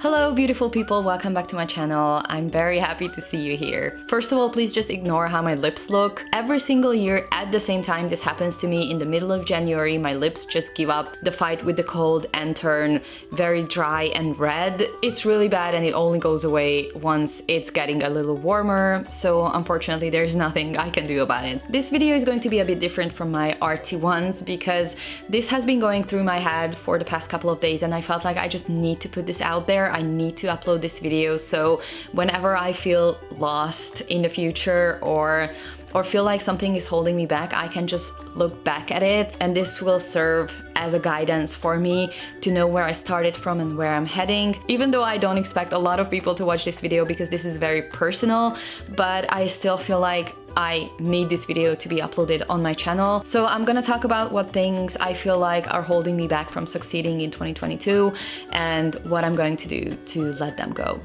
Hello beautiful people, welcome back to my channel. I'm very happy to see you here. First of all, please just ignore how my lips look. Every single year at the same time this happens to me in the middle of January, my lips just give up the fight with the cold and turn very dry and red. It's really bad and it only goes away once it's getting a little warmer, so unfortunately there's nothing I can do about it. This video is going to be a bit different from my arty ones because this has been going through my head for the past couple of days and I felt like I just need to put this out there. I need to upload this video, so whenever I feel lost in the future or feel like something is holding me back, I can just look back at it, and this will serve as a guidance for me to know where I started from and where I'm heading. Even though I don't expect a lot of people to watch this video because this is very personal, but I still feel like I need this video to be uploaded on my channel. So I'm gonna talk about what things I feel like are holding me back from succeeding in 2022 and what I'm going to do to let them go.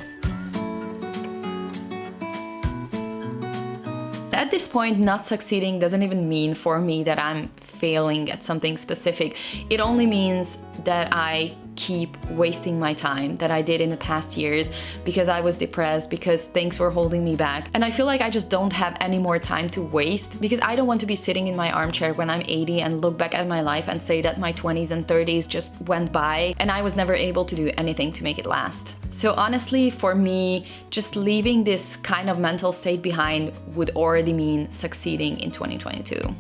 At this point, not succeeding doesn't even mean for me that I'm failing at something specific. It only means that I keep wasting my time that I did in the past years because I was depressed, because things were holding me back. And I feel like I just don't have any more time to waste because I don't want to be sitting in my armchair when I'm 80 and look back at my life and say that my 20s and 30s just went by and I was never able to do anything to make it last. So honestly, for me, just leaving this kind of mental state behind would already mean succeeding in 2022.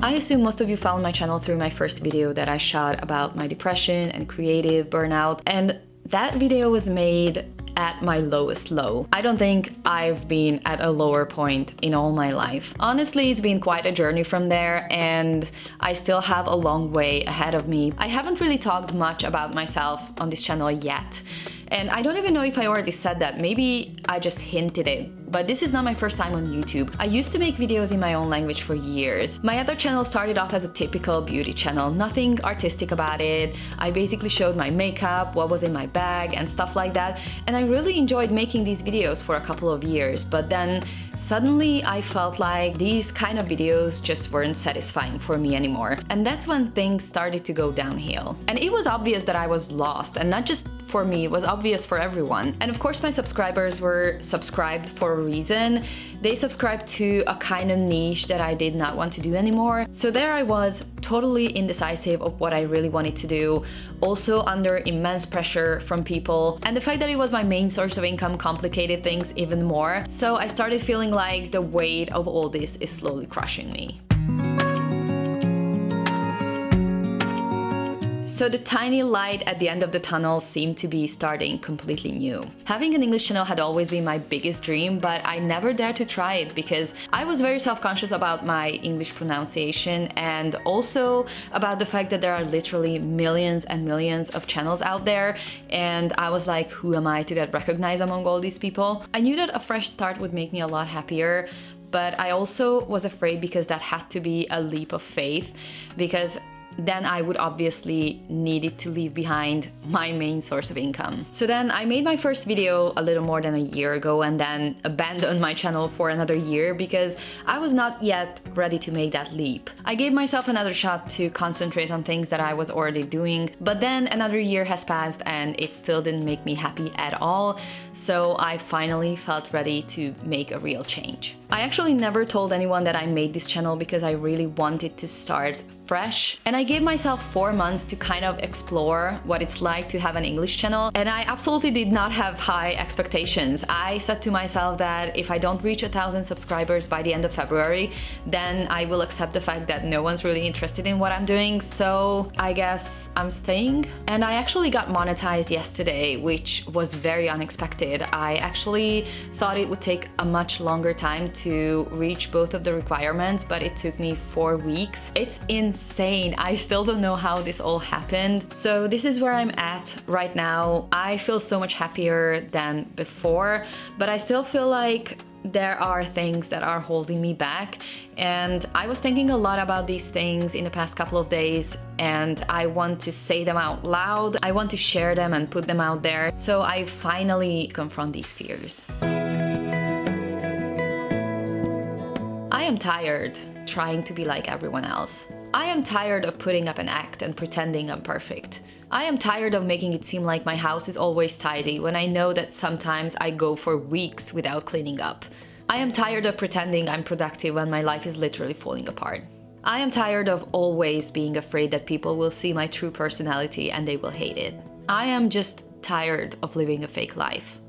I assume most of you found my channel through my first video that I shot about my depression and creative burnout, and that video was made at my lowest low. I don't think I've been at a lower point in all my life. Honestly, it's been quite a journey from there and I still have a long way ahead of me. I haven't really talked much about myself on this channel yet. And I don't even know if I already said that, maybe I just hinted it. But this is not my first time on YouTube. I used to make videos in my own language for years. My other channel started off as a typical beauty channel, nothing artistic about it. I basically showed my makeup, what was in my bag and stuff like that. And I really enjoyed making these videos for a couple of years, but then suddenly I felt like these kind of videos just weren't satisfying for me anymore. And that's when things started to go downhill. And it was obvious that I was lost, and not just for me, it was obvious for everyone. And of course my subscribers were subscribed for a reason. They subscribed to a kind of niche that I did not want to do anymore. So there I was, totally indecisive of what I really wanted to do, also under immense pressure from people. And the fact that it was my main source of income complicated things even more. So I started feeling like the weight of all this is slowly crushing me. So the tiny light at the end of the tunnel seemed to be starting completely new. Having an English channel had always been my biggest dream, but I never dared to try it because I was very self-conscious about my English pronunciation and also about the fact that there are literally millions and millions of channels out there, and I was like, who am I to get recognized among all these people? I knew that a fresh start would make me a lot happier, but I also was afraid because that had to be a leap of faith, because then I would obviously need it to leave behind my main source of income. So then I made my first video a little more than a year ago and then abandoned my channel for another year because I was not yet ready to make that leap. I gave myself another shot to concentrate on things that I was already doing, but then another year has passed and it still didn't make me happy at all. So I finally felt ready to make a real change. I actually never told anyone that I made this channel because I really wanted to start fresh, and I gave myself 4 months to kind of explore what it's like to have an English channel, and I absolutely did not have high expectations. I said to myself that if I don't reach 1,000 subscribers by the end of February, then I will accept the fact that no one's really interested in what I'm doing, so I guess I'm staying. And I actually got monetized yesterday, which was very unexpected. I actually thought it would take a much longer time to reach both of the requirements, but it took me 4 weeks. It's insane. I still don't know how this all happened. So this is where I'm at right now. I feel so much happier than before, but I still feel like there are things that are holding me back, and I was thinking a lot about these things in the past couple of days, and I want to say them out loud. I want to share them and put them out there, so I finally confront these fears. I am tired trying to be like everyone else. I am tired of putting up an act and pretending I'm perfect. I am tired of making it seem like my house is always tidy when I know that sometimes I go for weeks without cleaning up. I am tired of pretending I'm productive when my life is literally falling apart. I am tired of always being afraid that people will see my true personality and they will hate it. I am just tired of living a fake life.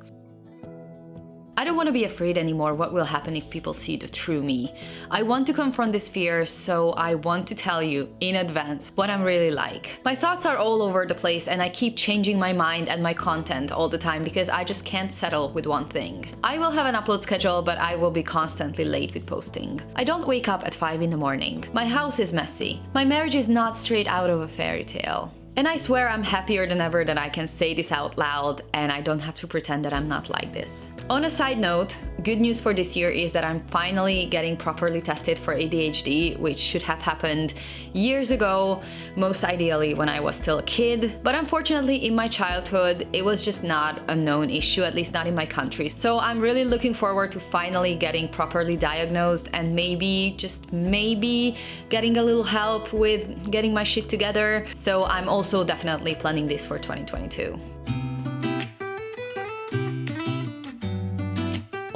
I don't want to be afraid anymore what will happen if people see the true me. I want to confront this fear, so I want to tell you in advance what I'm really like. My thoughts are all over the place and I keep changing my mind and my content all the time because I just can't settle with one thing. I will have an upload schedule, but I will be constantly late with posting. I don't wake up at 5 in the morning. My house is messy. My marriage is not straight out of a fairy tale. And I swear I'm happier than ever that I can say this out loud and I don't have to pretend that I'm not like this. On a side note, good news for this year is that I'm finally getting properly tested for ADHD, which should have happened years ago, most ideally when I was still a kid. But unfortunately in my childhood, it was just not a known issue, at least not in my country. So I'm really looking forward to finally getting properly diagnosed and maybe, just maybe, getting a little help with getting my shit together. So I'm also definitely planning this for 2022.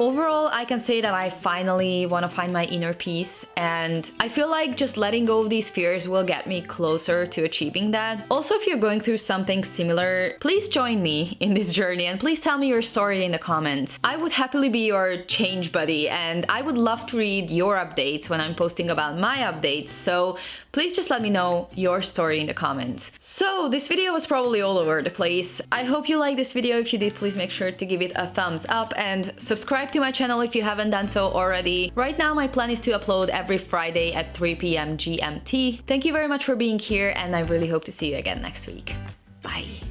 Overall, I can say that I finally want to find my inner peace, and I feel like just letting go of these fears will get me closer to achieving that. Also, if you're going through something similar, please join me in this journey and please tell me your story in the comments. I would happily be your change buddy, and I would love to read your updates when I'm posting about my updates, so please just let me know your story in the comments. So this video was probably all over the place. I hope you liked this video. If you did, please make sure to give it a thumbs up and subscribe to my channel if you haven't done so already. Right now my plan is to upload every Friday at 3 p.m. GMT. Thank you very much for being here and I really hope to see you again next week. Bye!